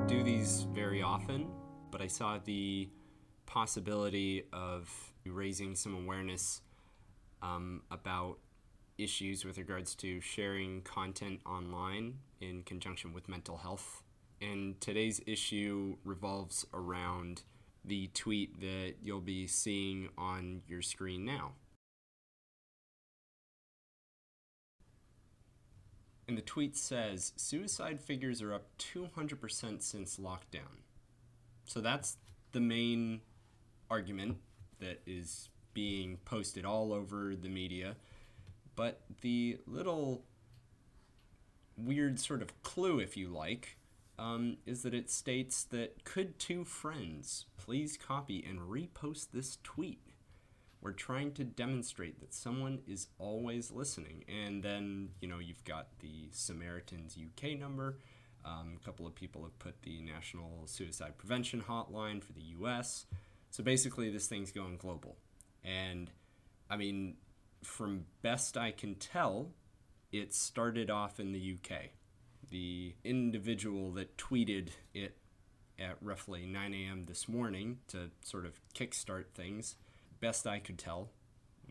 do these very often, but I saw the possibility of raising some awareness about issues with regards to sharing content online in conjunction with mental health. And today's issue revolves around the tweet that you'll be seeing on your screen now. And the tweet says, suicide figures are up 200% since lockdown. So that's the main argument that is being posted all over the media. But the little weird sort of clue, if you like, is that it states that could two friends please copy and repost this tweet? We're trying to demonstrate that someone is always listening. And then, you've got the Samaritans UK number. A couple of people have put the National Suicide Prevention Hotline for the US. So basically, this thing's going global. And, from best I can tell, it started off in the UK. The individual that tweeted it at roughly 9 a.m. this morning to sort of kickstart things, best I could tell,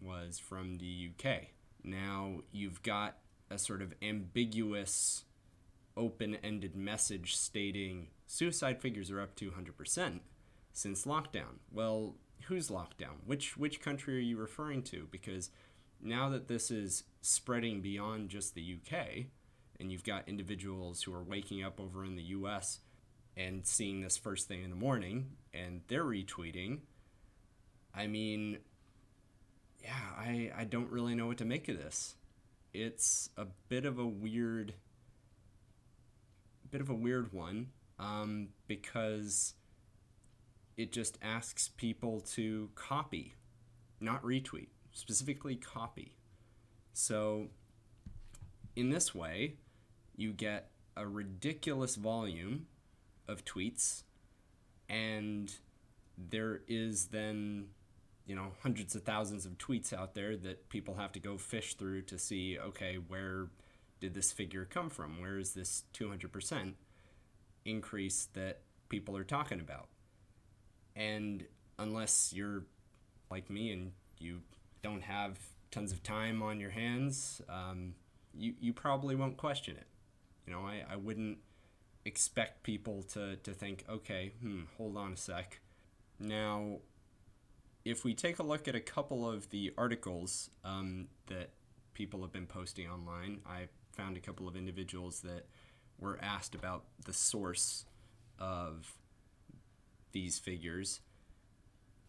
was from the UK. Now, you've got a sort of ambiguous, open-ended message stating suicide figures are up 200% since lockdown. Well, who's locked down? Which country are you referring to? Because now that this is spreading beyond just the UK, and you've got individuals who are waking up over in the US and seeing this first thing in the morning, and they're retweeting, I don't really know what to make of this. It's a bit of a weird one, because it just asks people to copy, not retweet, specifically copy. So in this way, you get a ridiculous volume of tweets, and there is then hundreds of thousands of tweets out there that people have to go fish through to see, okay, where did this figure come from? Where is this 200% increase that people are talking about? And unless you're like me and you don't have tons of time on your hands, you probably won't question it. I wouldn't expect people to think, okay, hold on a sec. Now, if we take a look at a couple of the articles that people have been posting online, I found a couple of individuals that were asked about the source of these figures.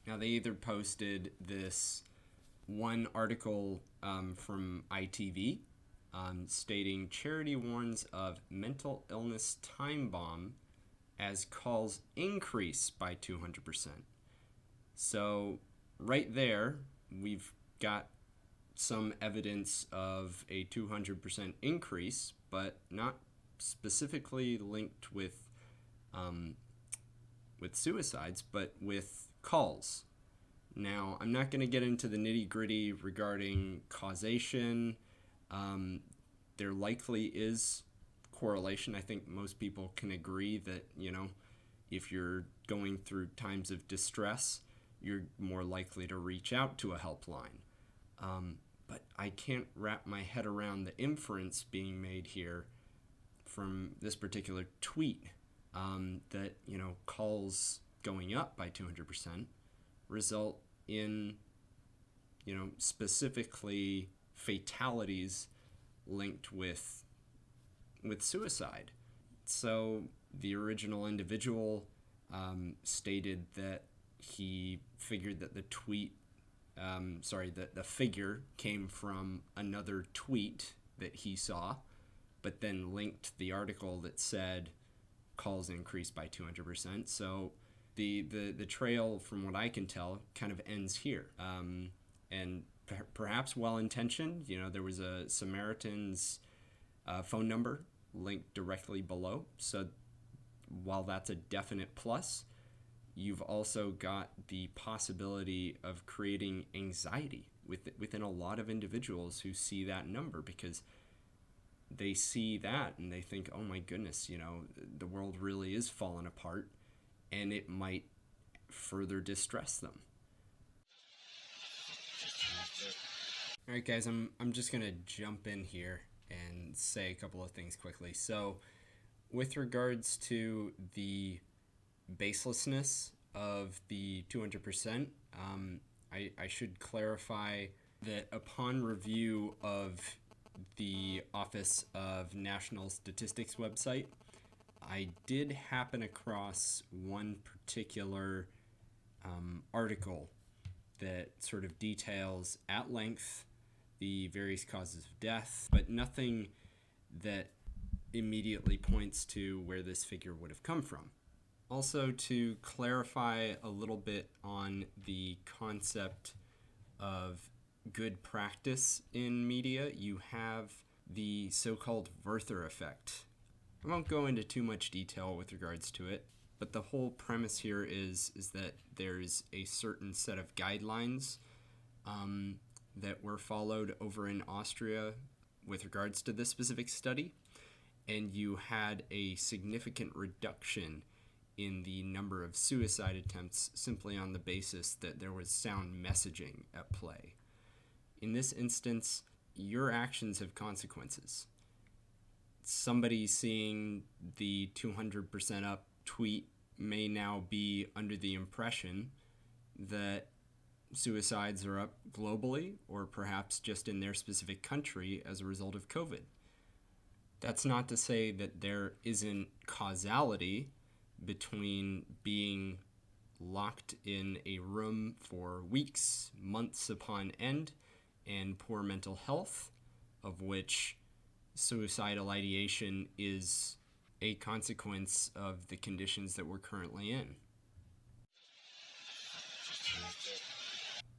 Now, they either posted this one article from ITV stating charity warns of mental illness time bomb as calls increase by 200%. So right there, we've got some evidence of a 200% increase, but not specifically linked with suicides, but with calls. Now, I'm not going to get into the nitty-gritty regarding causation. There likely is correlation. I think most people can agree that, if you're going through times of distress, you're more likely to reach out to a helpline. But I can't wrap my head around the inference being made here from this particular tweet that, calls going up by 200% result in, specifically fatalities linked with suicide. So the original individual stated that he figured that the figure came from another tweet that he saw, but then linked the article that said calls increased by 200%. So the trail, from what I can tell, kind of ends here. And perhaps well-intentioned. There was a Samaritans phone number linked directly below. So while that's a definite plus, you've also got the possibility of creating anxiety within a lot of individuals who see that number, because they see that and they think, oh my goodness, the world really is falling apart, and it might further distress them. All right, guys, I'm just going to jump in here and say a couple of things quickly. So, with regards to the baselessness of the 200%, I should clarify that upon review of the Office of National Statistics website, I did happen across one particular article that sort of details at length the various causes of death, but nothing that immediately points to where this figure would have come from. Also, to clarify a little bit on the concept of good practice in media, you have the so-called Werther effect. I won't go into too much detail with regards to it, but the whole premise here is that there's a certain set of guidelines that were followed over in Austria with regards to this specific study, and you had a significant reduction in the number of suicide attempts simply on the basis that there was sound messaging at play. In this instance, your actions have consequences. Somebody seeing the 200% up tweet may now be under the impression that suicides are up globally or perhaps just in their specific country as a result of COVID. That's not to say that there isn't causality between being locked in a room for weeks, months upon end, and poor mental health, of which suicidal ideation is a consequence of the conditions that we're currently in.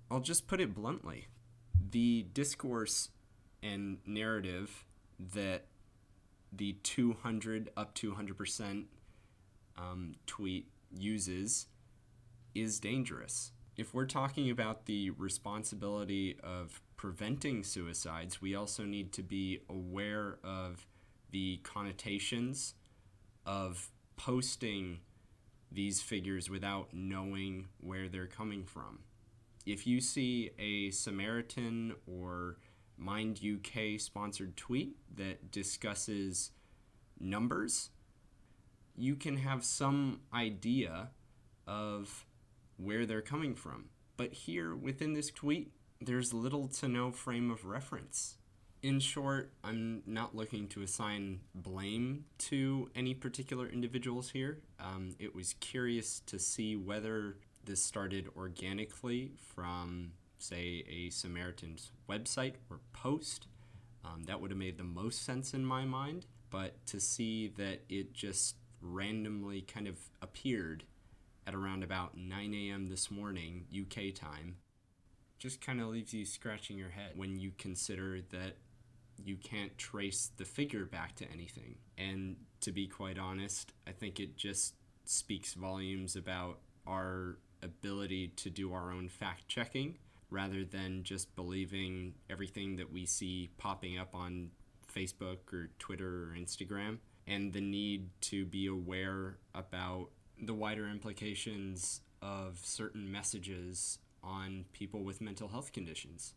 I'll just put it bluntly. The discourse and narrative that the 200 up to 100% tweet uses is dangerous. If we're talking about the responsibility of preventing suicides, we also need to be aware of the connotations of posting these figures without knowing where they're coming from. If you see a Samaritan or Mind UK sponsored tweet that discusses numbers, you can have some idea of where they're coming from. But here within this tweet, there's little to no frame of reference. In short, I'm not looking to assign blame to any particular individuals here. It was curious to see whether this started organically from, say, a Samaritan's website or post. That would have made the most sense in my mind. But to see that it just randomly kind of appeared at around about 9 a.m. this morning, UK time, just kind of leaves you scratching your head when you consider that you can't trace the figure back to anything. And to be quite honest, I think it just speaks volumes about our ability to do our own fact-checking rather than just believing everything that we see popping up on Facebook or Twitter or Instagram, and the need to be aware about the wider implications of certain messages on people with mental health conditions.